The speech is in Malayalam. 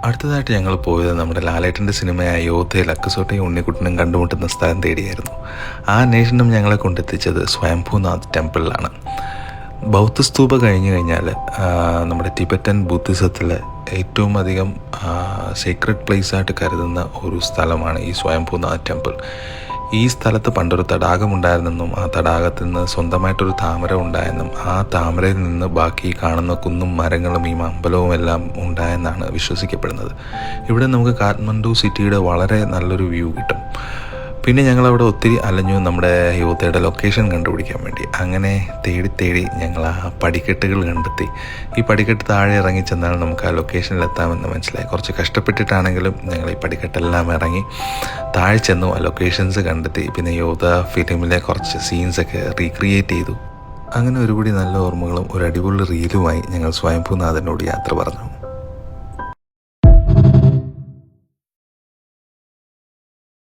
അടുത്തതായിട്ട് ഞങ്ങൾ പോയത് നമ്മുടെ ലാലേട്ടൻ്റെ സിനിമയായ യോദ്ധയിൽ അക്കസോട്ടയും ഉണ്ണിക്കുട്ടനും കണ്ടുമുട്ടുന്ന സ്ഥലം തേടിയായിരുന്നു. ആ അന്വേഷണം ഞങ്ങളെ കൊണ്ടെത്തിച്ചത് സ്വയംഭൂനാഥ് ടെമ്പിളിലാണ്. ബൗദ്ധസ്തൂപ കഴിഞ്ഞു കഴിഞ്ഞാൽ നമ്മുടെ ടിബറ്റൻ ബുദ്ധിസത്തിൽ ഏറ്റവും അധികം സീക്രട്ട് പ്ലേസായിട്ട് കരുതുന്ന ഒരു സ്ഥലമാണ് ഈ സ്വയംഭൂനാഥ് ടെമ്പിൾ. ഈ സ്ഥലത്ത് പണ്ടൊരു തടാകമുണ്ടായിരുന്നെന്നും ആ തടാകത്തിൽ നിന്ന് സ്വന്തമായിട്ടൊരു താമര ഉണ്ടായെന്നും ആ താമരയിൽ നിന്ന് ബാക്കി കാണുന്ന കുന്നും മരങ്ങളും ഈ അമ്പലവും എല്ലാം ഉണ്ടായെന്നാണ് വിശ്വസിക്കപ്പെടുന്നത്. ഇവിടെ നമുക്ക് കാഠ്മണ്ഡു സിറ്റിയുടെ വളരെ നല്ലൊരു വ്യൂ കിട്ടും. പിന്നെ ഞങ്ങളവിടെ ഒത്തിരി അലഞ്ഞു നമ്മുടെ യോദ്ധയുടെ ലൊക്കേഷൻ കണ്ടുപിടിക്കാൻ വേണ്ടി. അങ്ങനെ തേടി ഞങ്ങൾ ആ പടിക്കെട്ടുകൾ കണ്ടെത്തി. ഈ പടിക്കെട്ട് താഴെ ഇറങ്ങി ചെന്നാൽ നമുക്ക് ആ ലൊക്കേഷനിലെത്താമെന്ന് മനസ്സിലായി. കുറച്ച് കഷ്ടപ്പെട്ടിട്ടാണെങ്കിലും ഞങ്ങൾ ഈ പടിക്കെട്ടെല്ലാം ഇറങ്ങി താഴെ ചെന്നു ആ ലൊക്കേഷൻസ് കണ്ടെത്തി. പിന്നെ യോദ്ധ ഫിലിമിലെ കുറച്ച് സീൻസൊക്കെ റീക്രിയേറ്റ് ചെയ്തു. അങ്ങനെ ഒരുപടി നല്ല ഓർമ്മകളും ഒരു അടിപൊളി റീലുമായി ഞങ്ങൾ സ്വയംഭൂനാഥനോട് യാത്ര പറഞ്ഞു.